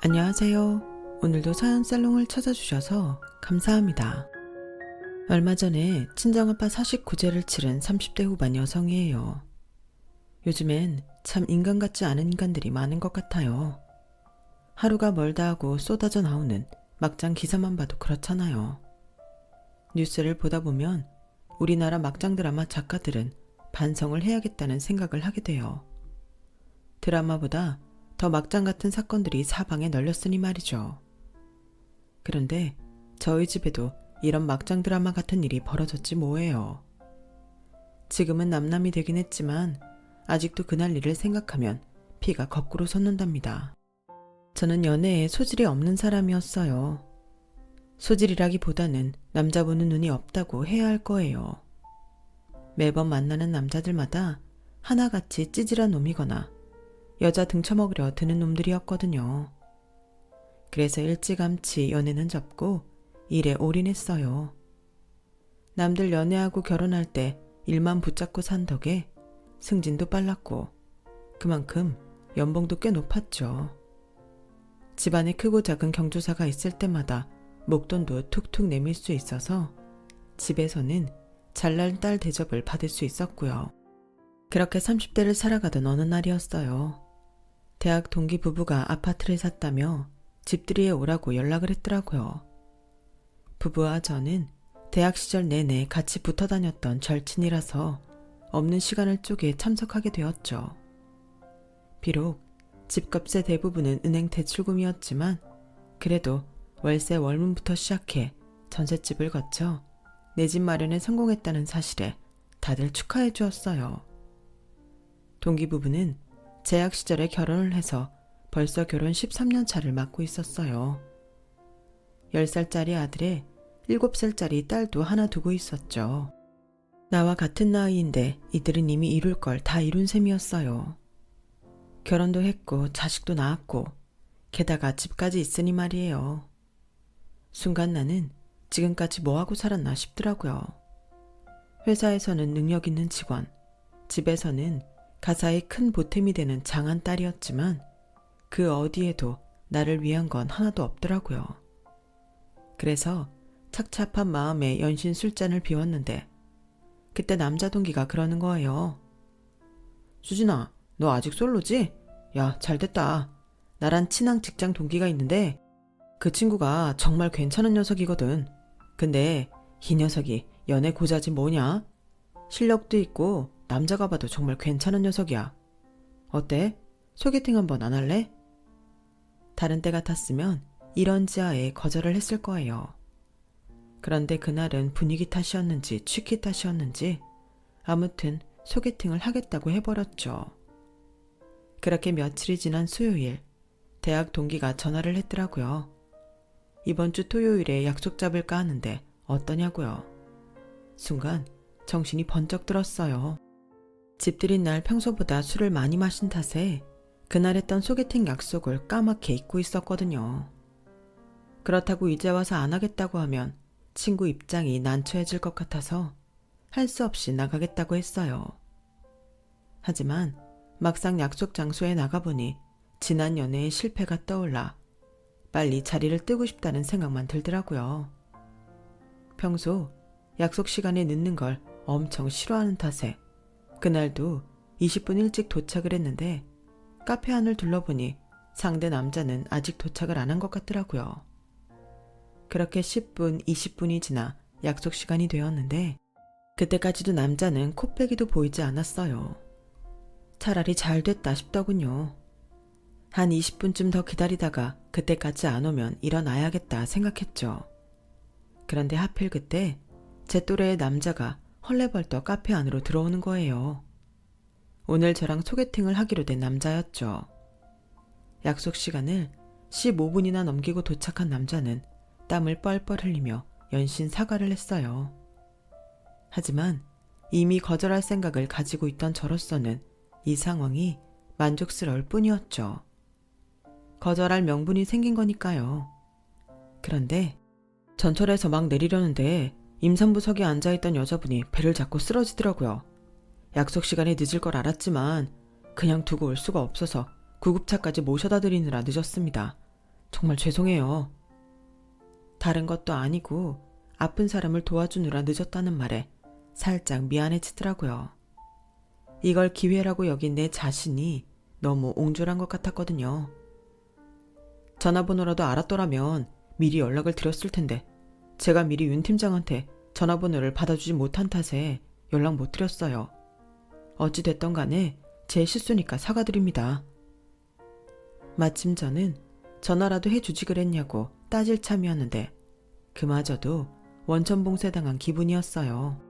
안녕하세요. 오늘도 사연 살롱을 찾아주셔서 감사합니다. 얼마 전에 친정아빠 49제를 치른 30대 후반 여성이에요. 요즘엔 참 인간 같지 않은 인간들이 많은 것 같아요. 하루가 멀다 하고 쏟아져 나오는 막장 기사만 봐도 그렇잖아요. 뉴스를 보다 보면 우리나라 막장 드라마 작가들은 반성을 해야겠다는 생각을 하게 돼요. 드라마보다 더 막장 같은 사건들이 사방에 널렸으니 말이죠. 그런데 저희 집에도 이런 막장 드라마 같은 일이 벌어졌지 뭐예요. 지금은 남남이 되긴 했지만 아직도 그날 일을 생각하면 피가 거꾸로 솟는답니다. 저는 연애에 소질이 없는 사람이었어요. 소질이라기보다는 남자 보는 눈이 없다고 해야 할 거예요. 매번 만나는 남자들마다 하나같이 찌질한 놈이거나 여자 등쳐먹으려 드는 놈들이었거든요. 그래서 일찌감치 연애는 접고 일에 올인했어요. 남들 연애하고 결혼할 때 일만 붙잡고 산 덕에 승진도 빨랐고 그만큼 연봉도 꽤 높았죠. 집안에 크고 작은 경조사가 있을 때마다 목돈도 툭툭 내밀 수 있어서 집에서는 잘난 딸 대접을 받을 수 있었고요. 그렇게 30대를 살아가던 어느 날이었어요. 대학 동기 부부가 아파트를 샀다며 집들이에 오라고 연락을 했더라고요. 부부와 저는 대학 시절 내내 같이 붙어 다녔던 절친이라서 없는 시간을 쪼개 참석하게 되었죠. 비록 집값의 대부분은 은행 대출금이었지만 그래도 월세 월문부터 시작해 전셋집을 거쳐 내 집 마련에 성공했다는 사실에 다들 축하해 주었어요. 동기 부부는 재학 시절에 결혼을 해서 벌써 결혼 13년 차를 맞고 있었어요. 10살짜리 아들에 7살짜리 딸도 하나 두고 있었죠. 나와 같은 나이인데 이들은 이미 이룰 걸 다 이룬 셈이었어요. 결혼도 했고 자식도 낳았고 게다가 집까지 있으니 말이에요. 순간 나는 지금까지 뭐하고 살았나 싶더라고요. 회사에서는 능력 있는 직원, 집에서는 가사의 큰 보탬이 되는 장한 딸이었지만 그 어디에도 나를 위한 건 하나도 없더라고요. 그래서 착잡한 마음에 연신 술잔을 비웠는데 그때 남자 동기가 그러는 거예요. 수진아, 너 아직 솔로지? 야, 잘됐다. 나랑 친한 직장 동기가 있는데 그 친구가 정말 괜찮은 녀석이거든. 근데 이 녀석이 연애 고자지 뭐냐? 실력도 있고 남자가 봐도 정말 괜찮은 녀석이야. 어때? 소개팅 한번 안 할래? 다른 때 같았으면 이런 지하에 거절을 했을 거예요. 그런데 그날은 분위기 탓이었는지 취기 탓이었는지 아무튼 소개팅을 하겠다고 해버렸죠. 그렇게 며칠이 지난 수요일 대학 동기가 전화를 했더라고요. 이번 주 토요일에 약속 잡을까 하는데 어떠냐고요. 순간 정신이 번쩍 들었어요. 집들인 날 평소보다 술을 많이 마신 탓에 그날 했던 소개팅 약속을 까맣게 잊고 있었거든요. 그렇다고 이제 와서 안 하겠다고 하면 친구 입장이 난처해질 것 같아서 할 수 없이 나가겠다고 했어요. 하지만 막상 약속 장소에 나가보니 지난 연애의 실패가 떠올라 빨리 자리를 뜨고 싶다는 생각만 들더라고요. 평소 약속 시간에 늦는 걸 엄청 싫어하는 탓에 그날도 20분 일찍 도착을 했는데 카페 안을 둘러보니 상대 남자는 아직 도착을 안 한 것 같더라고요. 그렇게 10분, 20분이 지나 약속 시간이 되었는데 그때까지도 남자는 코빼기도 보이지 않았어요. 차라리 잘 됐다 싶더군요. 한 20분쯤 더 기다리다가 그때까지 안 오면 일어나야겠다 생각했죠. 그런데 하필 그때 제 또래의 남자가 헐레벌떡 카페 안으로 들어오는 거예요. 오늘 저랑 소개팅을 하기로 된 남자였죠. 약속 시간을 15분이나 넘기고 도착한 남자는 땀을 뻘뻘 흘리며 연신 사과를 했어요. 하지만 이미 거절할 생각을 가지고 있던 저로서는 이 상황이 만족스러울 뿐이었죠. 거절할 명분이 생긴 거니까요. 그런데 전철에서 막 내리려는데 임산부석에 앉아있던 여자분이 배를 잡고 쓰러지더라고요. 약속 시간에 늦을 걸 알았지만 그냥 두고 올 수가 없어서 구급차까지 모셔다 드리느라 늦었습니다. 정말 죄송해요. 다른 것도 아니고 아픈 사람을 도와주느라 늦었다는 말에 살짝 미안해지더라고요. 이걸 기회라고 여긴 내 자신이 너무 옹졸한 것 같았거든요. 전화번호라도 알았더라면 미리 연락을 드렸을 텐데 제가 미리 윤 팀장한테 전화번호를 받아주지 못한 탓에 연락 못 드렸어요. 어찌됐던 간에 제 실수니까 사과드립니다. 마침 저는 전화라도 해주지 그랬냐고 따질 참이었는데 그마저도 원천봉쇄당한 기분이었어요.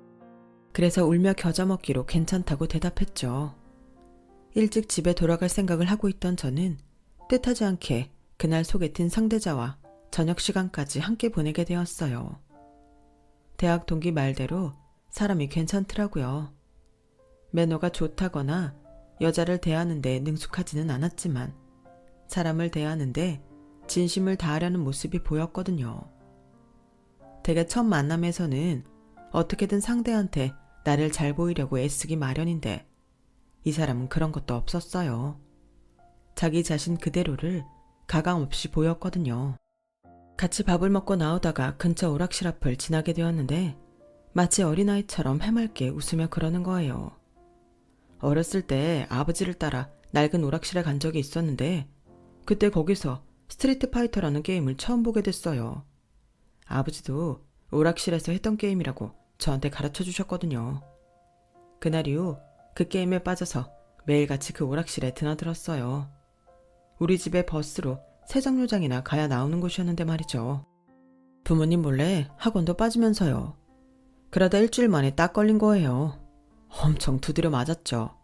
그래서 울며 겨자 먹기로 괜찮다고 대답했죠. 일찍 집에 돌아갈 생각을 하고 있던 저는 뜻하지 않게 그날 소개팅 상대자와 저녁 시간까지 함께 보내게 되었어요. 대학 동기 말대로 사람이 괜찮더라고요. 매너가 좋다거나 여자를 대하는데 능숙하지는 않았지만 사람을 대하는데 진심을 다하려는 모습이 보였거든요. 되게 첫 만남에서는 어떻게든 상대한테 나를 잘 보이려고 애쓰기 마련인데 이 사람은 그런 것도 없었어요. 자기 자신 그대로를 가감없이 보였거든요. 같이 밥을 먹고 나오다가 근처 오락실 앞을 지나게 되었는데 마치 어린아이처럼 해맑게 웃으며 그러는 거예요. 어렸을 때 아버지를 따라 낡은 오락실에 간 적이 있었는데 그때 거기서 스트리트 파이터라는 게임을 처음 보게 됐어요. 아버지도 오락실에서 했던 게임이라고 저한테 가르쳐 주셨거든요. 그날 이후 그 게임에 빠져서 매일같이 그 오락실에 드나들었어요. 우리 집에 버스로 세정류장이나 가야 나오는 곳이었는데 말이죠. 부모님 몰래 학원도 빠지면서요. 그러다 일주일 만에 딱 걸린 거예요. 엄청 두드려 맞았죠.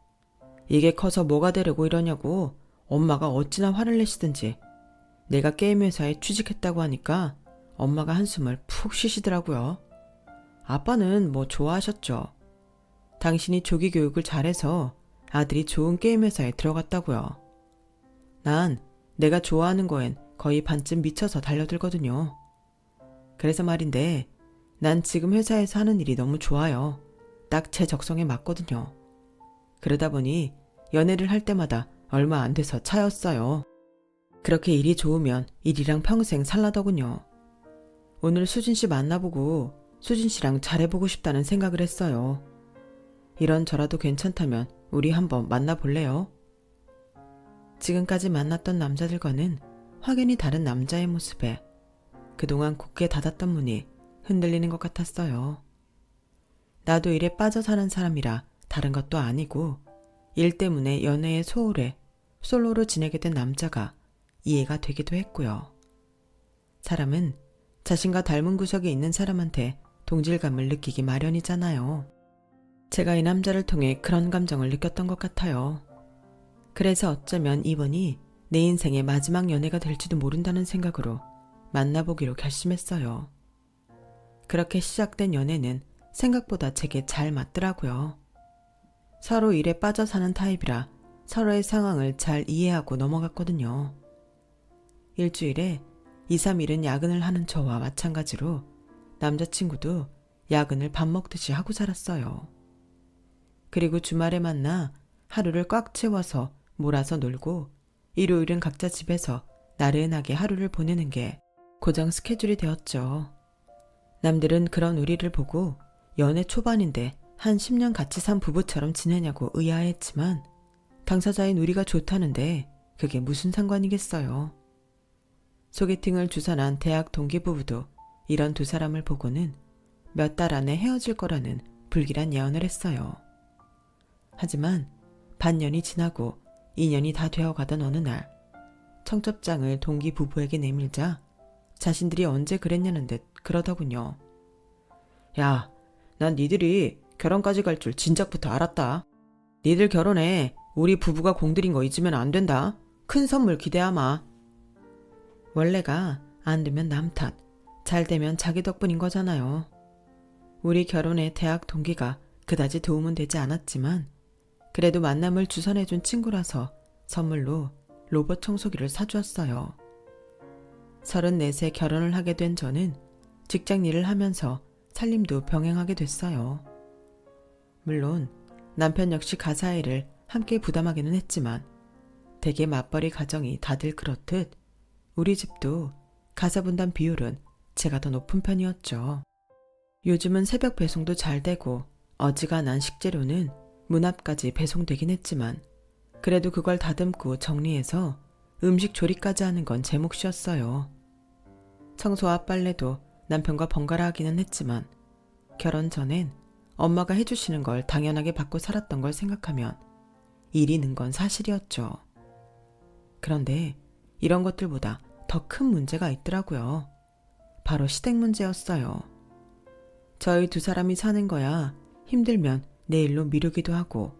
이게 커서 뭐가 되려고 이러냐고 엄마가 어찌나 화를 내시든지 내가 게임 회사에 취직했다고 하니까 엄마가 한숨을 푹 쉬시더라고요. 아빠는 뭐 좋아하셨죠. 당신이 조기 교육을 잘해서 아들이 좋은 게임 회사에 들어갔다고요. 난 내가 좋아하는 거엔 거의 반쯤 미쳐서 달려들거든요. 그래서 말인데 난 지금 회사에서 하는 일이 너무 좋아요. 딱 제 적성에 맞거든요. 그러다 보니 연애를 할 때마다 얼마 안 돼서 차였어요. 그렇게 일이 좋으면 일이랑 평생 살라더군요. 오늘 수진 씨 만나보고 수진 씨랑 잘해보고 싶다는 생각을 했어요. 이런저라도 괜찮다면 우리 한번 만나볼래요? 지금까지 만났던 남자들과는 확연히 다른 남자의 모습에 그동안 굳게 닫았던 문이 흔들리는 것 같았어요. 나도 일에 빠져 사는 사람이라 다른 것도 아니고 일 때문에 연애에 소홀해 솔로로 지내게 된 남자가 이해가 되기도 했고요. 사람은 자신과 닮은 구석이 있는 사람한테 동질감을 느끼기 마련이잖아요. 제가 이 남자를 통해 그런 감정을 느꼈던 것 같아요. 그래서 어쩌면 이번이 내 인생의 마지막 연애가 될지도 모른다는 생각으로 만나보기로 결심했어요. 그렇게 시작된 연애는 생각보다 제게 잘 맞더라고요. 서로 일에 빠져 사는 타입이라 서로의 상황을 잘 이해하고 넘어갔거든요. 일주일에 2, 3일은 야근을 하는 저와 마찬가지로 남자친구도 야근을 밥 먹듯이 하고 살았어요. 그리고 주말에 만나 하루를 꽉 채워서 몰아서 놀고 일요일은 각자 집에서 나른하게 하루를 보내는 게 고정 스케줄이 되었죠. 남들은 그런 우리를 보고 연애 초반인데 한 10년 같이 산 부부처럼 지내냐고 의아해했지만 당사자인 우리가 좋다는데 그게 무슨 상관이겠어요. 소개팅을 주선한 대학 동기 부부도 이런 두 사람을 보고는 몇 달 안에 헤어질 거라는 불길한 예언을 했어요. 하지만 반년이 지나고 2년이 다 되어가던 어느 날 청첩장을 동기 부부에게 내밀자 자신들이 언제 그랬냐는 듯 그러더군요. 야, 난 니들이 결혼까지 갈 줄 진작부터 알았다. 니들 결혼해 우리 부부가 공들인 거 잊으면 안 된다. 큰 선물 기대하마. 원래가 안 되면 남 탓, 잘 되면 자기 덕분인 거잖아요. 우리 결혼에 대학 동기가 그다지 도움은 되지 않았지만 그래도 만남을 주선해준 친구라서 선물로 로봇 청소기를 사주었어요. 34세 결혼을 하게 된 저는 직장 일을 하면서 살림도 병행하게 됐어요. 물론 남편 역시 가사 일을 함께 부담하기는 했지만 대개 맞벌이 가정이 다들 그렇듯 우리 집도 가사분담 비율은 제가 더 높은 편이었죠. 요즘은 새벽 배송도 잘 되고 어지간한 식재료는 문 앞까지 배송되긴 했지만 그래도 그걸 다듬고 정리해서 음식 조리까지 하는 건 제 몫이었어요. 청소와 빨래도 남편과 번갈아 하기는 했지만 결혼 전엔 엄마가 해주시는 걸 당연하게 받고 살았던 걸 생각하면 일이 는 건 사실이었죠. 그런데 이런 것들보다 더 큰 문제가 있더라고요. 바로 시댁 문제였어요. 저희 두 사람이 사는 거야 힘들면 내일로 미루기도 하고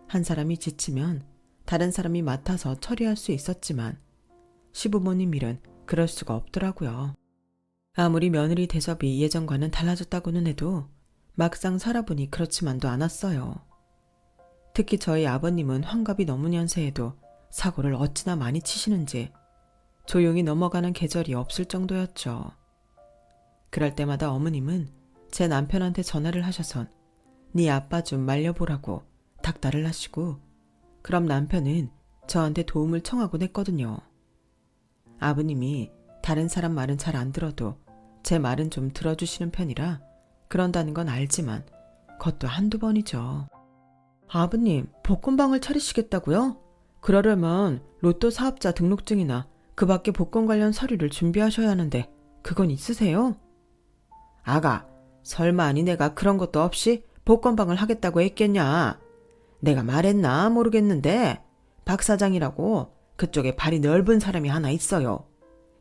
한 사람이 지치면 다른 사람이 맡아서 처리할 수 있었지만 시부모님 일은 그럴 수가 없더라고요. 아무리 며느리 대접이 예전과는 달라졌다고는 해도 막상 살아보니 그렇지만도 않았어요. 특히 저희 아버님은 환갑이 넘은 연세에도 사고를 어찌나 많이 치시는지 조용히 넘어가는 계절이 없을 정도였죠. 그럴 때마다 어머님은 제 남편한테 전화를 하셔선 네 아빠 좀 말려보라고 닥달을 하시고 그럼 남편은 저한테 도움을 청하곤 했거든요. 아버님이 다른 사람 말은 잘 안 들어도 제 말은 좀 들어주시는 편이라 그런다는 건 알지만 그것도 한두 번이죠. 아버님, 복권방을 차리시겠다고요? 그러려면 로또 사업자 등록증이나 그 밖에 복권 관련 서류를 준비하셔야 하는데 그건 있으세요? 아가, 설마 아니 내가 그런 것도 없이 복권방을 하겠다고 했겠냐? 내가 말했나 모르겠는데 박 사장이라고 그쪽에 발이 넓은 사람이 하나 있어요.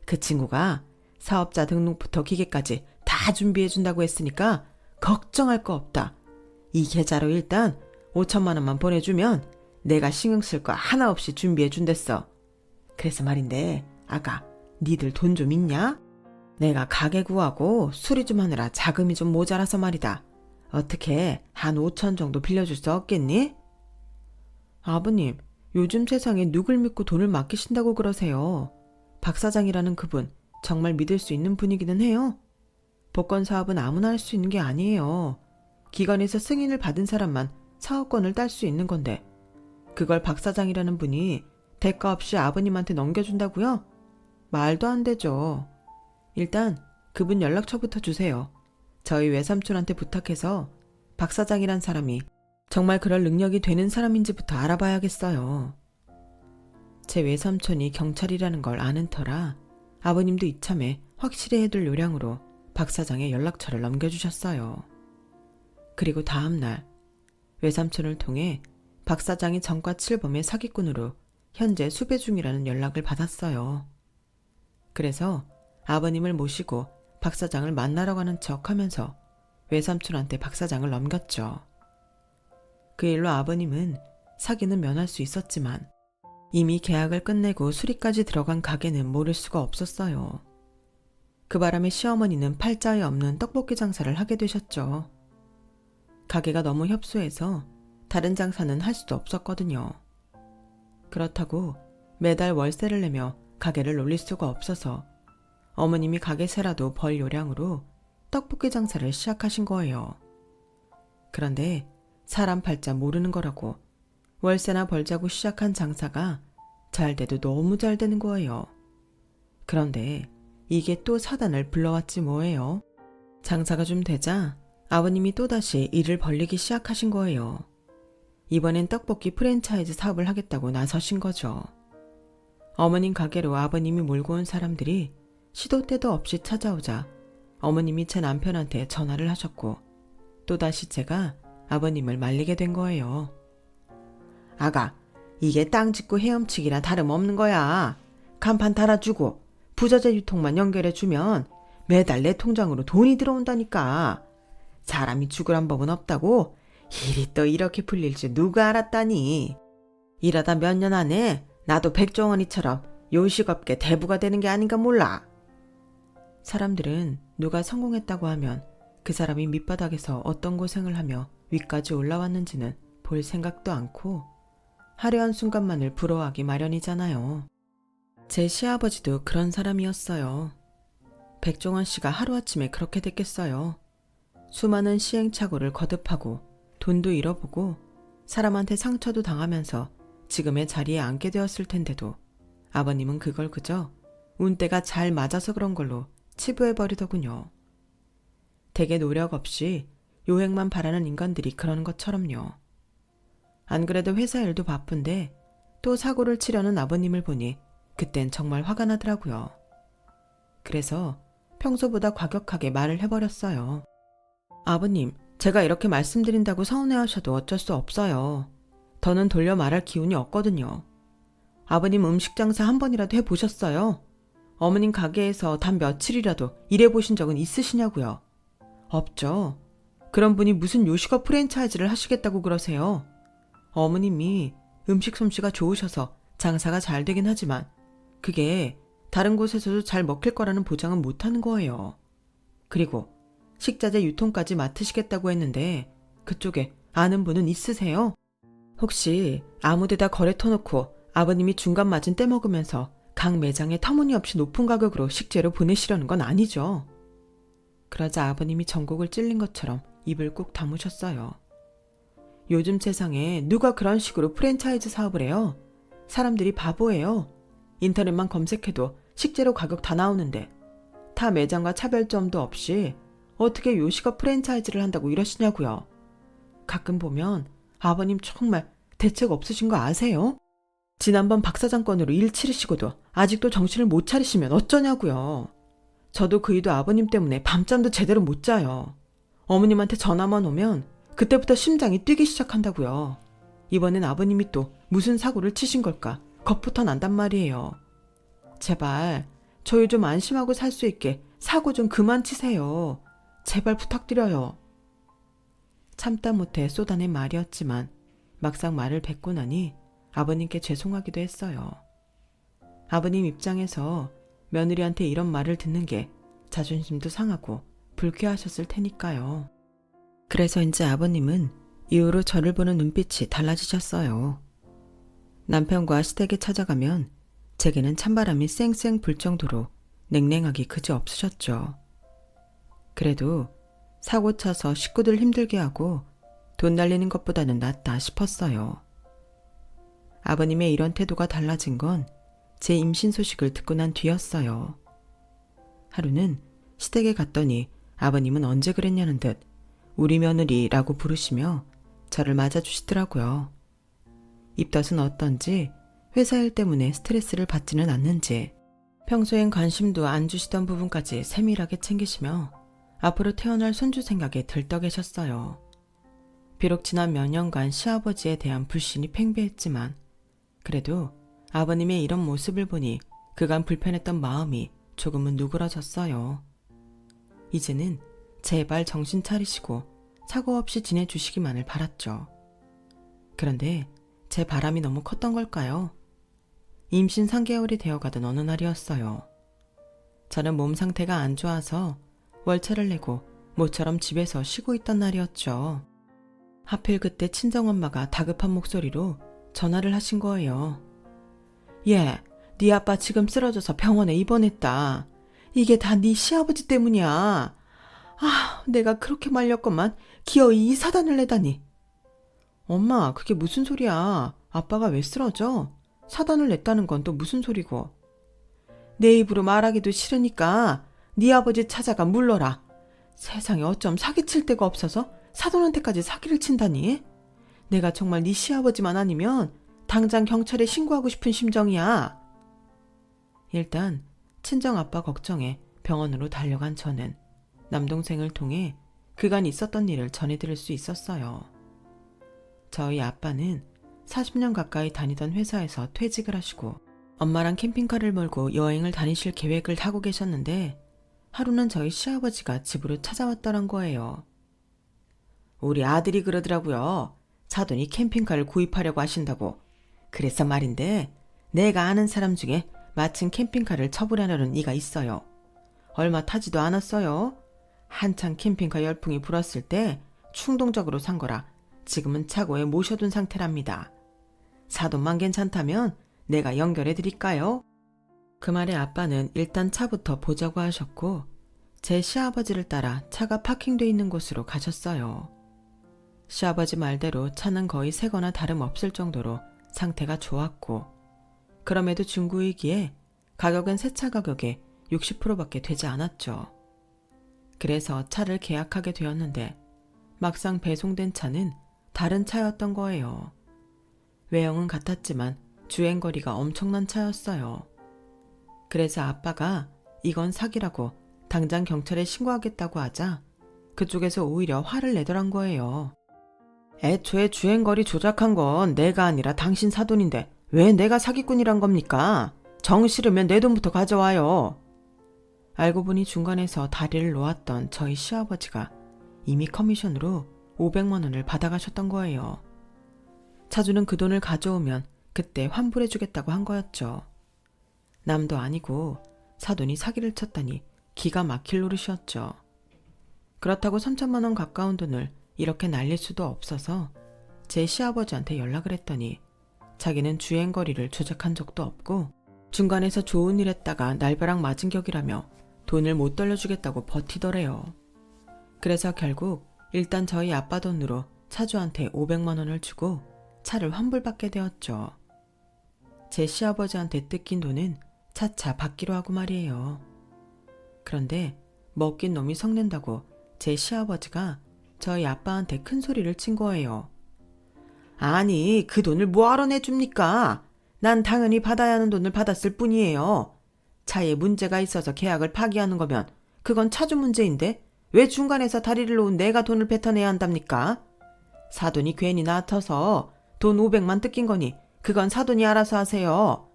그 친구가 사업자 등록부터 기계까지 다 준비해준다고 했으니까 걱정할 거 없다. 이 계좌로 일단 5천만 원만 보내주면 내가 신경 쓸 거 하나 없이 준비해준댔어. 그래서 말인데 아가, 니들 돈 좀 있냐? 내가 가게 구하고 수리 좀 하느라 자금이 좀 모자라서 말이다. 어떻게 한 5천 정도 빌려줄 수 없겠니? 아버님, 요즘 세상에 누굴 믿고 돈을 맡기신다고 그러세요. 박 사장이라는 그분 정말 믿을 수 있는 분이기는 해요. 복권 사업은 아무나 할 수 있는 게 아니에요. 기관에서 승인을 받은 사람만 사업권을 딸 수 있는 건데 그걸 박 사장이라는 분이 대가 없이 아버님한테 넘겨준다고요? 말도 안 되죠. 일단 그분 연락처부터 주세요. 저희 외삼촌한테 부탁해서 박 사장이란 사람이 정말 그럴 능력이 되는 사람인지부터 알아봐야겠어요. 제 외삼촌이 경찰이라는 걸 아는 터라 아버님도 이참에 확실히 해둘 요량으로 박 사장의 연락처를 넘겨주셨어요. 그리고 다음날 외삼촌을 통해 박 사장이 전과 7범의 사기꾼으로 현재 수배 중이라는 연락을 받았어요. 그래서 아버님을 모시고 박 사장을 만나러 가는 척 하면서 외삼촌한테 박 사장을 넘겼죠. 그 일로 아버님은 사기는 면할 수 있었지만 이미 계약을 끝내고 수리까지 들어간 가게는 모를 수가 없었어요. 그 바람에 시어머니는 팔자에 없는 떡볶이 장사를 하게 되셨죠. 가게가 너무 협소해서 다른 장사는 할 수도 없었거든요. 그렇다고 매달 월세를 내며 가게를 올릴 수가 없어서 어머님이 가게세라도 벌 요량으로 떡볶이 장사를 시작하신 거예요. 그런데 사람 팔자 모르는 거라고 월세나 벌자고 시작한 장사가 잘 돼도 너무 잘 되는 거예요. 그런데 이게 또 사단을 불러왔지 뭐예요. 장사가 좀 되자 아버님이 또다시 일을 벌리기 시작하신 거예요. 이번엔 떡볶이 프랜차이즈 사업을 하겠다고 나서신 거죠. 어머님 가게로 아버님이 몰고 온 사람들이 시도 때도 없이 찾아오자 어머님이 제 남편한테 전화를 하셨고 또다시 제가 아버님을 말리게 된 거예요. 아가, 이게 땅 짓고 헤엄치기나 다름없는 거야. 간판 달아주고 부자재 유통만 연결해주면 매달 내 통장으로 돈이 들어온다니까. 사람이 죽으란 법은 없다고 일이 또 이렇게 풀릴 줄 누가 알았다니. 일하다 몇 년 안에 나도 백종원이처럼 요식업계 대부가 되는 게 아닌가 몰라. 사람들은 누가 성공했다고 하면 그 사람이 밑바닥에서 어떤 고생을 하며 위까지 올라왔는지는 볼 생각도 않고 화려한 순간만을 부러워하기 마련이잖아요. 제 시아버지도 그런 사람이었어요. 백종원 씨가 하루아침에 그렇게 됐겠어요. 수많은 시행착오를 거듭하고 돈도 잃어보고 사람한테 상처도 당하면서 지금의 자리에 앉게 되었을 텐데도 아버님은 그걸 그저 운때가 잘 맞아서 그런 걸로 치부해버리더군요. 대개 노력 없이 요행만 바라는 인간들이 그러는 것처럼요. 안 그래도 회사 일도 바쁜데 또 사고를 치려는 아버님을 보니 그땐 정말 화가 나더라고요. 그래서 평소보다 과격하게 말을 해버렸어요. 아버님, 제가 이렇게 말씀드린다고 서운해하셔도 어쩔 수 없어요. 더는 돌려 말할 기운이 없거든요. 아버님 음식 장사 한 번이라도 해보셨어요? 어머님 가게에서 단 며칠이라도 일해보신 적은 있으시냐고요? 없죠. 그런 분이 무슨 요식업 프랜차이즈를 하시겠다고 그러세요? 어머님이 음식 솜씨가 좋으셔서 장사가 잘 되긴 하지만 그게 다른 곳에서도 잘 먹힐 거라는 보장은 못하는 거예요. 그리고 식자재 유통까지 맡으시겠다고 했는데 그쪽에 아는 분은 있으세요? 혹시 아무데다 거래 터놓고 아버님이 중간 마진 떼먹으면서 각 매장에 터무니없이 높은 가격으로 식재료 보내시려는 건 아니죠? 그러자 아버님이 전곡을 찔린 것처럼 입을 꾹 다무셨어요. 요즘 세상에 누가 그런 식으로 프랜차이즈 사업을 해요? 사람들이 바보예요. 인터넷만 검색해도 식재료 가격 다 나오는데 타 매장과 차별점도 없이 어떻게 요식업 프랜차이즈를 한다고 이러시냐고요. 가끔 보면 아버님 정말 대책 없으신 거 아세요? 지난번 박 사장 건으로 일 치르시고도 아직도 정신을 못 차리시면 어쩌냐고요. 저도 그 일도 아버님 때문에 밤잠도 제대로 못 자요. 어머님한테 전화만 오면 그때부터 심장이 뛰기 시작한다고요. 이번엔 아버님이 또 무슨 사고를 치신 걸까 겁부터 난단 말이에요. 제발 저희 좀 안심하고 살 수 있게 사고 좀 그만 치세요. 제발 부탁드려요. 참다 못해 쏟아낸 말이었지만 막상 말을 뱉고 나니 아버님께 죄송하기도 했어요. 아버님 입장에서 며느리한테 이런 말을 듣는 게 자존심도 상하고 불쾌하셨을 테니까요. 그래서인지 아버님은 이후로 저를 보는 눈빛이 달라지셨어요. 남편과 시댁에 찾아가면 제게는 찬바람이 쌩쌩 불 정도로 냉랭하기 그지없으셨죠. 그래도 사고 차서 식구들 힘들게 하고 돈 날리는 것보다는 낫다 싶었어요. 아버님의 이런 태도가 달라진 건 제 임신 소식을 듣고 난 뒤였어요. 하루는 시댁에 갔더니 아버님은 언제 그랬냐는 듯 우리 며느리라고 부르시며 저를 맞아주시더라고요. 입덧은 어떤지 회사 일 때문에 스트레스를 받지는 않는지 평소엔 관심도 안 주시던 부분까지 세밀하게 챙기시며 앞으로 태어날 손주 생각에 들떠 계셨어요. 비록 지난 몇 년간 시아버지에 대한 불신이 팽배했지만 그래도 아버님의 이런 모습을 보니 그간 불편했던 마음이 조금은 누그러졌어요. 이제는 제발 정신 차리시고 사고 없이 지내주시기만을 바랐죠. 그런데 제 바람이 너무 컸던 걸까요? 임신 3개월이 되어가던 어느 날이었어요. 저는 몸 상태가 안 좋아서 월차를 내고 모처럼 집에서 쉬고 있던 날이었죠. 하필 그때 친정엄마가 다급한 목소리로 전화를 하신 거예요. 얘, 네 아빠 지금 쓰러져서 병원에 입원했다. 이게 다 네 시아버지 때문이야. 아, 내가 그렇게 말렸건만 기어이 이 사단을 내다니. 엄마, 그게 무슨 소리야. 아빠가 왜 쓰러져? 사단을 냈다는 건 또 무슨 소리고. 내 입으로 말하기도 싫으니까 네 아버지 찾아가 물러라. 세상에 어쩜 사기칠 데가 없어서 사돈한테까지 사기를 친다니. 내가 정말 네 시아버지만 아니면 당장 경찰에 신고하고 싶은 심정이야. 일단 친정아빠 걱정에 병원으로 달려간 저는 남동생을 통해 그간 있었던 일을 전해드릴 수 있었어요. 저희 아빠는 40년 가까이 다니던 회사에서 퇴직을 하시고 엄마랑 캠핑카를 몰고 여행을 다니실 계획을 하고 계셨는데 하루는 저희 시아버지가 집으로 찾아왔더란 거예요. 우리 아들이 그러더라고요. 사돈이 캠핑카를 구입하려고 하신다고. 그래서 말인데 내가 아는 사람 중에 마침 캠핑카를 처분하려는 이가 있어요. 얼마 타지도 않았어요. 한창 캠핑카 열풍이 불었을 때 충동적으로 산 거라 지금은 차고에 모셔둔 상태랍니다. 사돈만 괜찮다면 내가 연결해 드릴까요? 그 말에 아빠는 일단 차부터 보자고 하셨고 제 시아버지를 따라 차가 파킹돼 있는 곳으로 가셨어요. 시아버지 말대로 차는 거의 새거나 다름없을 정도로 상태가 좋았고 그럼에도 중고이기에 가격은 새 차 가격의 60%밖에 되지 않았죠. 그래서 차를 계약하게 되었는데 막상 배송된 차는 다른 차였던 거예요. 외형은 같았지만 주행거리가 엄청난 차였어요. 그래서 아빠가 이건 사기라고 당장 경찰에 신고하겠다고 하자 그쪽에서 오히려 화를 내더란 거예요. 애초에 주행거리 조작한 건 내가 아니라 당신 사돈인데 왜 내가 사기꾼이란 겁니까? 정 싫으면 내 돈부터 가져와요. 알고 보니 중간에서 다리를 놓았던 저희 시아버지가 이미 커미션으로 500만 원을 받아가셨던 거예요. 차주는 그 돈을 가져오면 그때 환불해주겠다고 한 거였죠. 남도 아니고 사돈이 사기를 쳤다니 기가 막힐 노릇이었죠. 그렇다고 3천만 원 가까운 돈을 이렇게 날릴 수도 없어서 제 시아버지한테 연락을 했더니 자기는 주행거리를 조작한 적도 없고 중간에서 좋은 일 했다가 날벼락 맞은 격이라며 돈을 못 돌려주겠다고 버티더래요. 그래서 결국 일단 저희 아빠 돈으로 차주한테 500만 원을 주고 차를 환불받게 되었죠. 제 시아버지한테 뜯긴 돈은 차차 받기로 하고 말이에요. 그런데 먹긴 놈이 성낸다고 제 시아버지가 저희 아빠한테 큰 소리를 친 거예요. 아니, 그 돈을 뭐하러 내줍니까? 난 당연히 받아야 하는 돈을 받았을 뿐이에요. 차에 문제가 있어서 계약을 파기하는 거면 그건 차주 문제인데 왜 중간에서 다리를 놓은 내가 돈을 뱉어내야 한답니까? 사돈이 괜히 나타서 돈 500만 뜯긴 거니 그건 사돈이 알아서 하세요.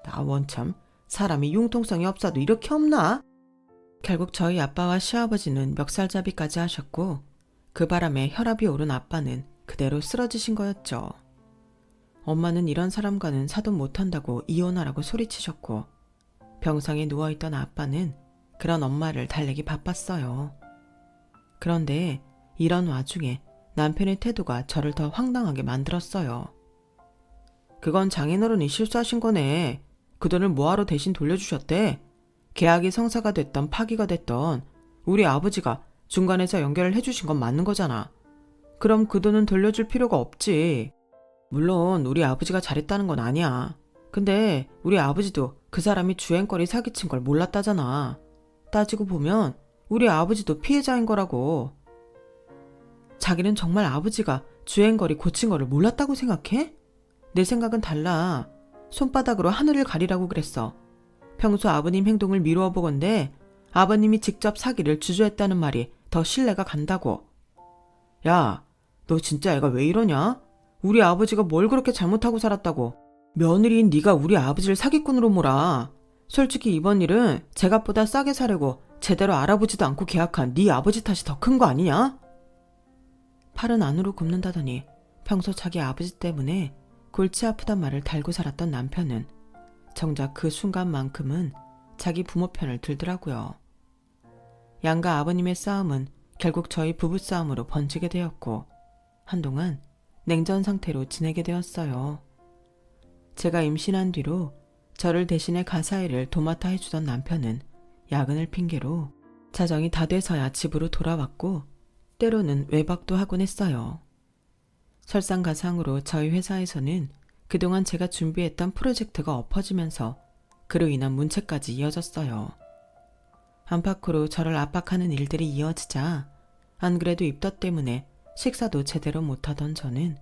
나 원참 사람이 융통성이 없어도 이렇게 없나? 결국 저희 아빠와 시아버지는 멱살잡이까지 하셨고 그 바람에 혈압이 오른 아빠는 그대로 쓰러지신 거였죠. 엄마는 이런 사람과는 사돈 못한다고 이혼하라고 소리치셨고 병상에 누워있던 아빠는 그런 엄마를 달래기 바빴어요. 그런데 이런 와중에 남편의 태도가 저를 더 황당하게 만들었어요. 그건 장인어른이 실수하신 거네. 그 돈을 뭐하러 대신 돌려주셨대? 계약이 성사가 됐던 파기가 됐던 우리 아버지가 중간에서 연결을 해주신 건 맞는 거잖아. 그럼 그 돈은 돌려줄 필요가 없지. 물론 우리 아버지가 잘했다는 건 아니야. 근데 우리 아버지도 그 사람이 주행거리 사기친 걸 몰랐다잖아. 따지고 보면 우리 아버지도 피해자인 거라고. 자기는 정말 아버지가 주행거리 고친 거를 몰랐다고 생각해? 내 생각은 달라. 손바닥으로 하늘을 가리라고 그랬어. 평소 아버님 행동을 미루어 보건대 아버님이 직접 사기를 주저했다는 말이 더 신뢰가 간다고. 야, 너 진짜 애가 왜 이러냐? 우리 아버지가 뭘 그렇게 잘못하고 살았다고 며느리인 네가 우리 아버지를 사기꾼으로 몰아. 솔직히 이번 일은 제값보다 싸게 사려고 제대로 알아보지도 않고 계약한 네 아버지 탓이 더 큰 거 아니냐? 팔은 안으로 굽는다더니 평소 자기 아버지 때문에 골치 아프단 말을 달고 살았던 남편은 정작 그 순간만큼은 자기 부모 편을 들더라고요. 양가 아버님의 싸움은 결국 저희 부부싸움으로 번지게 되었고 한동안 냉전 상태로 지내게 되었어요. 제가 임신한 뒤로 저를 대신해 가사일을 도맡아 해주던 남편은 야근을 핑계로 자정이 다 돼서야 집으로 돌아왔고 때로는 외박도 하곤 했어요. 설상가상으로 저희 회사에서는 그동안 제가 준비했던 프로젝트가 엎어지면서 그로 인한 문체까지 이어졌어요. 안팎으로 저를 압박하는 일들이 이어지자 안 그래도 입덧 때문에 식사도 제대로 못하던 저는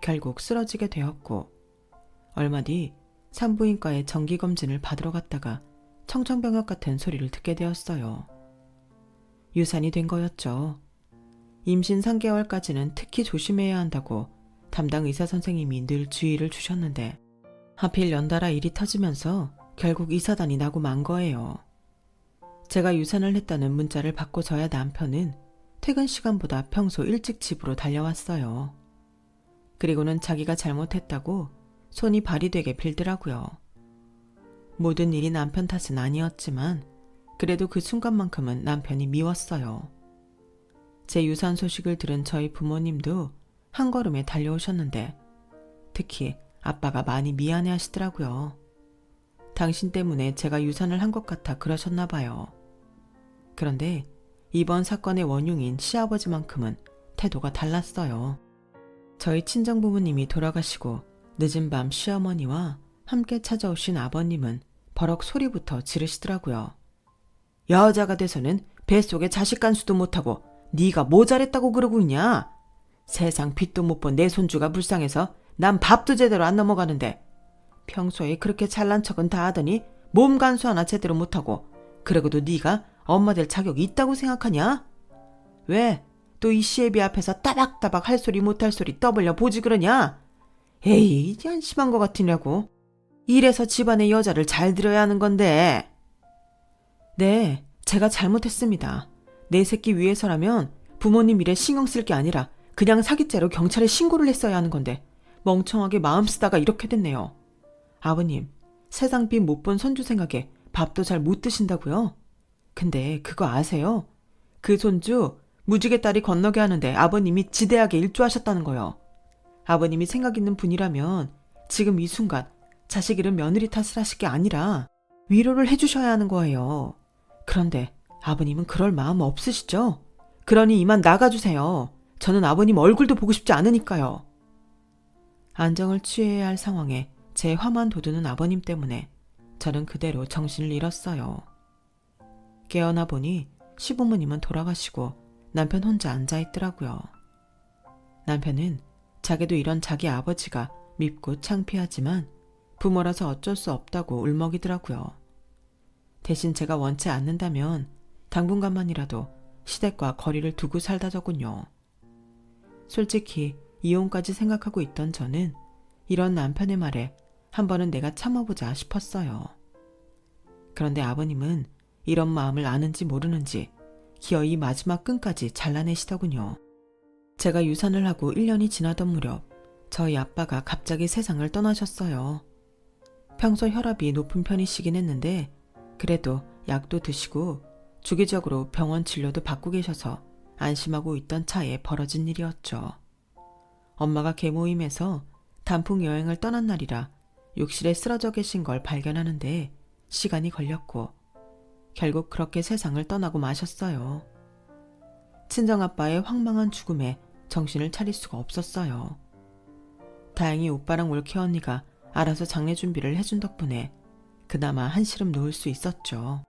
결국 쓰러지게 되었고 얼마 뒤 산부인과에 정기검진을 받으러 갔다가 청천벽력 같은 소리를 듣게 되었어요. 유산이 된 거였죠. 임신 3개월까지는 특히 조심해야 한다고 담당 의사 선생님이 늘 주의를 주셨는데 하필 연달아 일이 터지면서 결국 이사단이 나고 만 거예요. 제가 유산을 했다는 문자를 받고서야 남편은 퇴근 시간보다 평소 일찍 집으로 달려왔어요. 그리고는 자기가 잘못했다고 손이 발이 되게 빌더라고요. 모든 일이 남편 탓은 아니었지만 그래도 그 순간만큼은 남편이 미웠어요. 제 유산 소식을 들은 저희 부모님도 한 걸음에 달려오셨는데 특히 아빠가 많이 미안해 하시더라고요. 당신 때문에 제가 유산을 한 것 같아 그러셨나 봐요. 그런데 이번 사건의 원흉인 시아버지만큼은 태도가 달랐어요. 저희 친정부모님이 돌아가시고 늦은 밤 시어머니와 함께 찾아오신 아버님은 버럭 소리부터 지르시더라고요. 여자가 돼서는 뱃속에 자식 간수도 못하고 네가 뭐 잘했다고 그러고 있냐? 세상 빛도 못 본 내 손주가 불쌍해서 난 밥도 제대로 안 넘어가는데 평소에 그렇게 잘난 척은 다 하더니 몸 간수 하나 제대로 못하고 그러고도 네가 엄마 될 자격이 있다고 생각하냐? 왜 또 이 시애비 앞에서 따박따박 할 소리 못할 소리 떠벌려 보지 그러냐? 에이, 한심한 것 같으냐고. 이래서 집안의 여자를 잘 들여야 하는 건데. 네, 제가 잘못했습니다. 내 새끼 위해서라면 부모님 일에 신경 쓸 게 아니라 그냥 사기죄로 경찰에 신고를 했어야 하는 건데 멍청하게 마음 쓰다가 이렇게 됐네요. 아버님, 세상 빛 못 본 손주 생각에 밥도 잘 못 드신다고요? 근데 그거 아세요? 그 손주 무지개 딸이 건너게 하는데 아버님이 지대하게 일조하셨다는 거요. 아버님이 생각 있는 분이라면 지금 이 순간 자식 잃은 며느리 탓을 하실 게 아니라 위로를 해주셔야 하는 거예요. 그런데 아버님은 그럴 마음 없으시죠? 그러니 이만 나가주세요. 저는 아버님 얼굴도 보고 싶지 않으니까요. 안정을 취해야 할 상황에 제 화만 돋우는 아버님 때문에 저는 그대로 정신을 잃었어요. 깨어나 보니 시부모님은 돌아가시고 남편 혼자 앉아있더라고요. 남편은 자기도 이런 자기 아버지가 밉고 창피하지만 부모라서 어쩔 수 없다고 울먹이더라고요. 대신 제가 원치 않는다면 당분간만이라도 시댁과 거리를 두고 살다더군요. 솔직히 이혼까지 생각하고 있던 저는 이런 남편의 말에 한 번은 내가 참아보자 싶었어요. 그런데 아버님은 이런 마음을 아는지 모르는지 기어이 마지막 끈까지 잘라내시더군요. 제가 유산을 하고 1년이 지나던 무렵 저희 아빠가 갑자기 세상을 떠나셨어요. 평소 혈압이 높은 편이시긴 했는데 그래도 약도 드시고 주기적으로 병원 진료도 받고 계셔서 안심하고 있던 차에 벌어진 일이었죠. 엄마가 계모임에서 단풍 여행을 떠난 날이라 욕실에 쓰러져 계신 걸 발견하는데 시간이 걸렸고 결국 그렇게 세상을 떠나고 마셨어요. 친정아빠의 황망한 죽음에 정신을 차릴 수가 없었어요. 다행히 오빠랑 올케 언니가 알아서 장례 준비를 해준 덕분에 그나마 한시름 놓을 수 있었죠.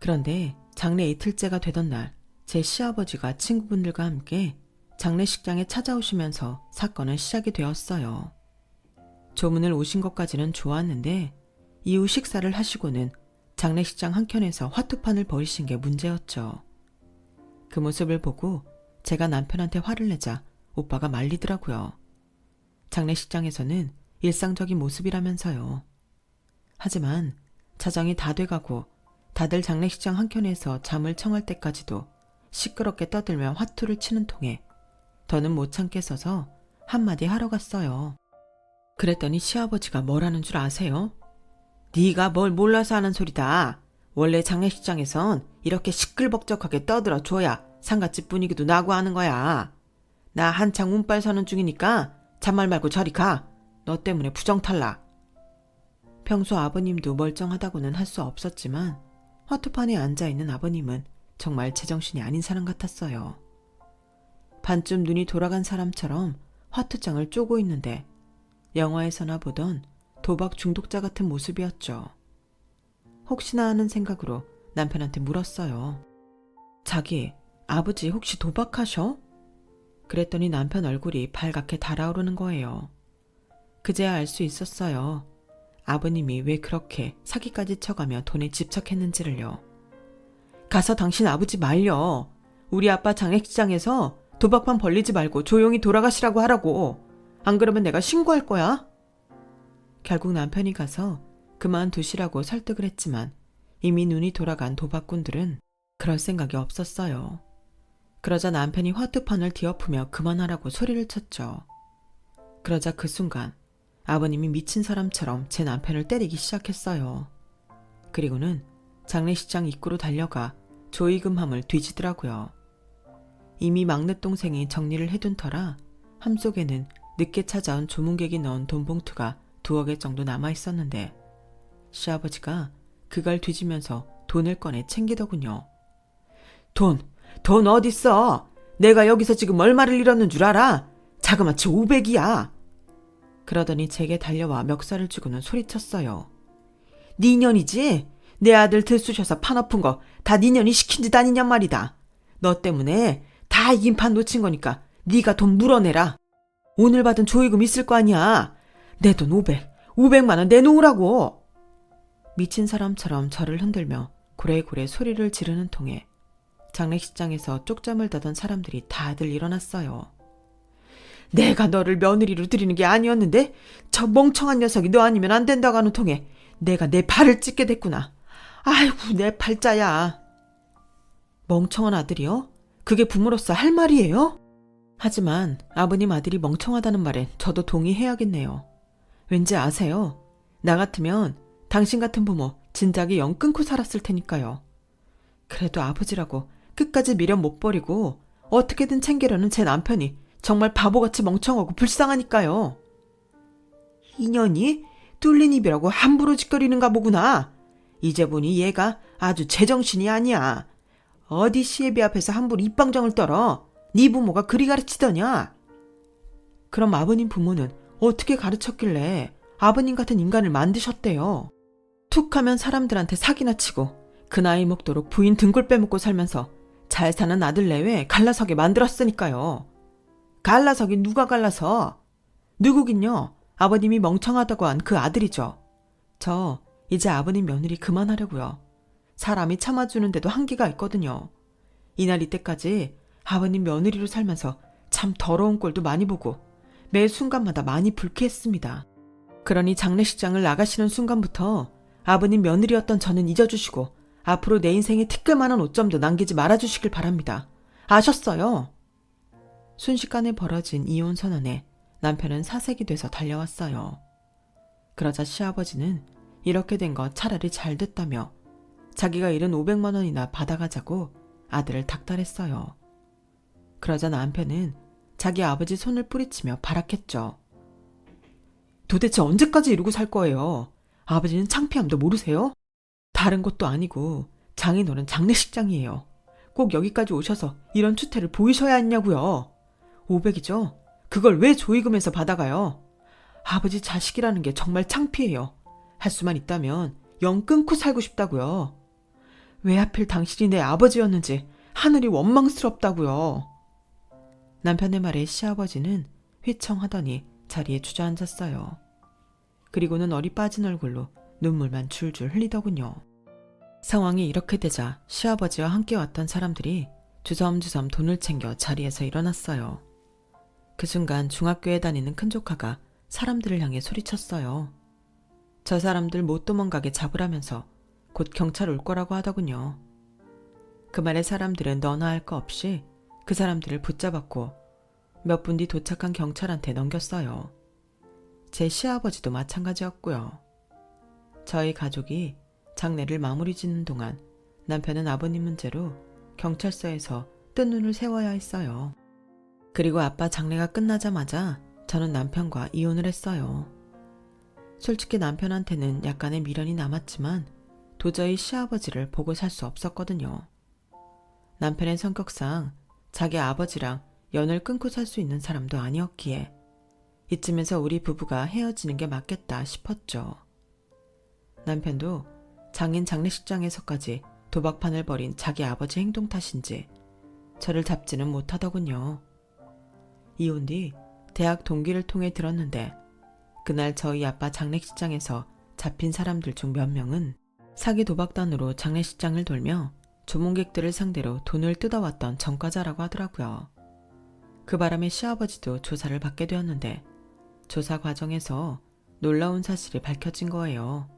그런데 장례 이틀째가 되던 날 제 시아버지가 친구분들과 함께 장례식장에 찾아오시면서 사건은 시작이 되었어요. 조문을 오신 것까지는 좋았는데 이후 식사를 하시고는 장례식장 한켠에서 화투판을 벌이신 게 문제였죠. 그 모습을 보고 제가 남편한테 화를 내자 오빠가 말리더라고요. 장례식장에서는 일상적인 모습이라면서요. 하지만 자정이 다 돼가고 다들 장례식장 한켠에서 잠을 청할 때까지도 시끄럽게 떠들며 화투를 치는 통에 더는 못 참겠어서 한마디 하러 갔어요. 그랬더니 시아버지가 뭐라는 줄 아세요? 네가 뭘 몰라서 하는 소리다. 원래 장례식장에선 이렇게 시끌벅적하게 떠들어 줘야 상갓집 분위기도 나고 하는 거야. 나 한창 운빨 서는 중이니까 잔말 말고 저리 가. 너 때문에 부정탈락. 평소 아버님도 멀쩡하다고는 할 수 없었지만 화투판에 앉아있는 아버님은 정말 제정신이 아닌 사람 같았어요. 반쯤 눈이 돌아간 사람처럼 화투장을 쪼고 있는데 영화에서나 보던 도박 중독자 같은 모습이었죠. 혹시나 하는 생각으로 남편한테 물었어요. 자기, 아버지 혹시 도박하셔? 그랬더니 남편 얼굴이 발갛게 달아오르는 거예요. 그제야 알 수 있었어요. 아버님이 왜 그렇게 사기까지 쳐가며 돈에 집착했는지를요. 가서 당신 아버지 말려. 우리 아빠 장례식장에서 도박판 벌리지 말고 조용히 돌아가시라고 하라고. 안 그러면 내가 신고할 거야. 결국 남편이 가서 그만두시라고 설득을 했지만 이미 눈이 돌아간 도박꾼들은 그럴 생각이 없었어요. 그러자 남편이 화투판을 뒤엎으며 그만하라고 소리를 쳤죠. 그러자 그 순간 아버님이 미친 사람처럼 제 남편을 때리기 시작했어요. 그리고는 장례식장 입구로 달려가 조이금함을 뒤지더라고요. 이미 막내 동생이 정리를 해둔 터라 함 속에는 늦게 찾아온 조문객이 넣은 돈 봉투가 2억 엔 정도 남아있었는데 시아버지가 그걸 뒤지면서 돈을 꺼내 챙기더군요. 돈 어딨어? 내가 여기서 지금 얼마를 잃었는 줄 알아? 자그마치 500이야. 그러더니 제게 달려와 멱살을 쥐고는 소리쳤어요. 네 년이지? 내 아들 들쑤셔서 판 엎은 거 다 네 년이 시킨 짓 아니냔 말이다. 너 때문에 다 이긴 판 놓친 거니까 네가 돈 물어내라. 오늘 받은 조의금 있을 거 아니야. 내 돈 500만 원 내놓으라고. 미친 사람처럼 저를 흔들며 고래고래 소리를 지르는 통에 장례식장에서 쪽잠을 자던 사람들이 다들 일어났어요. 내가 너를 며느리로 들이는 게 아니었는데 저 멍청한 녀석이 너 아니면 안 된다고 하는 통에 내가 내 발을 찢게 됐구나. 아이고 내 팔자야. 멍청한 아들이요? 그게 부모로서 할 말이에요? 하지만 아버님 아들이 멍청하다는 말에 저도 동의해야겠네요. 왠지 아세요? 나 같으면 당신 같은 부모 진작에 영 끊고 살았을 테니까요. 그래도 아버지라고 끝까지 미련 못 버리고 어떻게든 챙기려는 제 남편이 정말 바보같이 멍청하고 불쌍하니까요. 인연이 뚫린 입이라고 함부로 짓거리는가 보구나. 이제 보니 얘가 아주 제정신이 아니야. 어디 시애비 앞에서 함부로 입방정을 떨어. 네 부모가 그리 가르치더냐. 그럼 아버님 부모는 어떻게 가르쳤길래 아버님 같은 인간을 만드셨대요. 툭 하면 사람들한테 사기나 치고 그 나이 먹도록 부인 등골 빼먹고 살면서 잘 사는 아들 내외 갈라서게 만들었으니까요. 갈라서긴 누가 갈라서? 누구긴요. 아버님이 멍청하다고 한 그 아들이죠. 저 이제 아버님 며느리 그만하려고요. 사람이 참아주는데도 한계가 있거든요. 이날 이때까지 아버님 며느리로 살면서 참 더러운 꼴도 많이 보고 매 순간마다 많이 불쾌했습니다. 그러니 장례식장을 나가시는 순간부터 아버님 며느리였던 저는 잊어주시고 앞으로 내 인생에 티끌만한 오점도 남기지 말아주시길 바랍니다. 아셨어요? 순식간에 벌어진 이혼 선언에 남편은 사색이 돼서 달려왔어요. 그러자 시아버지는 이렇게 된 거 차라리 잘 됐다며 자기가 잃은 500만 원이나 받아가자고 아들을 닥달했어요. 그러자 남편은 자기 아버지 손을 뿌리치며 발악했죠. 도대체 언제까지 이러고 살 거예요? 아버지는 창피함도 모르세요? 다른 것도 아니고 장인어른 장례식장이에요. 꼭 여기까지 오셔서 이런 추태를 보이셔야 했냐고요. 500이죠? 그걸 왜 조의금에서 받아가요? 아버지 자식이라는 게 정말 창피해요. 할 수만 있다면 영 끊고 살고 싶다고요. 왜 하필 당신이 내 아버지였는지 하늘이 원망스럽다고요. 남편의 말에 시아버지는 휘청하더니 자리에 주저앉았어요. 그리고는 얼이 빠진 얼굴로 눈물만 줄줄 흘리더군요. 상황이 이렇게 되자 시아버지와 함께 왔던 사람들이 주섬주섬 돈을 챙겨 자리에서 일어났어요. 그 순간 중학교에 다니는 큰조카가 사람들을 향해 소리쳤어요. 저 사람들 못 도망가게 잡으라면서 곧 경찰 올 거라고 하더군요. 그 말에 사람들은 너나 할 거 없이 그 사람들을 붙잡았고 몇 분 뒤 도착한 경찰한테 넘겼어요. 제 시아버지도 마찬가지였고요. 저희 가족이 장례를 마무리 짓는 동안 남편은 아버님 문제로 경찰서에서 뜬 눈을 세워야 했어요. 그리고 아빠 장례가 끝나자마자 저는 남편과 이혼을 했어요. 솔직히 남편한테는 약간의 미련이 남았지만 도저히 시아버지를 보고 살 수 없었거든요. 남편의 성격상 자기 아버지랑 연을 끊고 살 수 있는 사람도 아니었기에 이쯤에서 우리 부부가 헤어지는 게 맞겠다 싶었죠. 남편도 장인 장례식장에서까지 도박판을 벌인 자기 아버지 행동 탓인지 저를 잡지는 못하더군요. 이혼 뒤 대학 동기를 통해 들었는데 그날 저희 아빠 장례식장에서 잡힌 사람들 중 몇 명은 사기 도박단으로 장례식장을 돌며 조문객들을 상대로 돈을 뜯어왔던 전과자라고 하더라고요. 그 바람에 시아버지도 조사를 받게 되었는데 조사 과정에서 놀라운 사실이 밝혀진 거예요.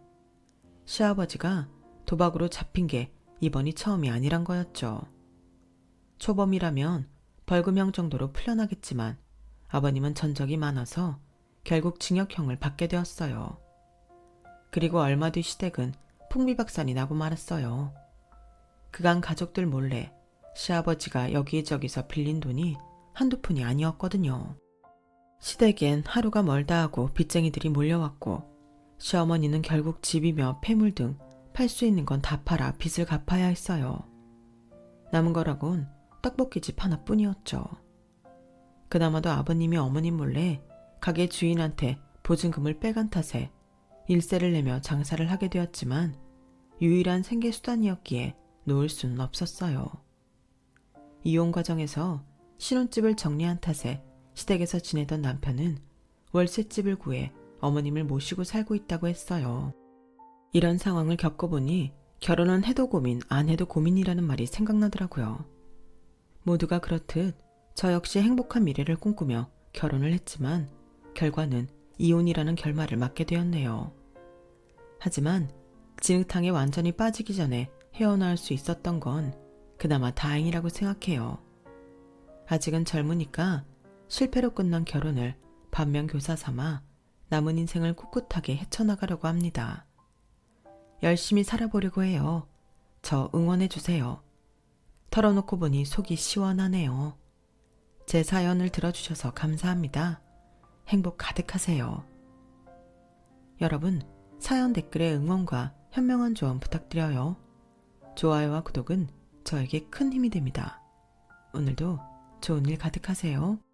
시아버지가 도박으로 잡힌 게 이번이 처음이 아니란 거였죠. 초범이라면 벌금형 정도로 풀려나겠지만 아버님은 전적이 많아서 결국 징역형을 받게 되었어요. 그리고 얼마 뒤 시댁은 풍비박산이 나고 말았어요. 그간 가족들 몰래 시아버지가 여기저기서 빌린 돈이 한두 푼이 아니었거든요. 시댁엔 하루가 멀다 하고 빚쟁이들이 몰려왔고 시어머니는 결국 집이며 폐물 등 팔 수 있는 건 다 팔아 빚을 갚아야 했어요. 남은 거라곤 떡볶이집 하나뿐이었죠. 그나마도 아버님이 어머님 몰래 가게 주인한테 보증금을 빼간 탓에 일세를 내며 장사를 하게 되었지만 유일한 생계 수단이었기에 놓을 수는 없었어요. 이혼 과정에서 신혼집을 정리한 탓에 시댁에서 지내던 남편은 월세집을 구해 어머님을 모시고 살고 있다고 했어요. 이런 상황을 겪어보니 결혼은 해도 고민, 안 해도 고민이라는 말이 생각나더라고요. 모두가 그렇듯 저 역시 행복한 미래를 꿈꾸며 결혼을 했지만 결과는 이혼이라는 결말을 맞게 되었네요. 하지만 진흙탕에 완전히 빠지기 전에 헤어나올 수 있었던 건 그나마 다행이라고 생각해요. 아직은 젊으니까 실패로 끝난 결혼을 반면교사 삼아 남은 인생을 꿋꿋하게 헤쳐나가려고 합니다. 열심히 살아보려고 해요. 저 응원해주세요. 털어놓고 보니 속이 시원하네요. 제 사연을 들어주셔서 감사합니다. 행복 가득하세요. 여러분, 사연 댓글에 응원과 현명한 조언 부탁드려요. 좋아요와 구독은 저에게 큰 힘이 됩니다. 오늘도 좋은 일 가득하세요.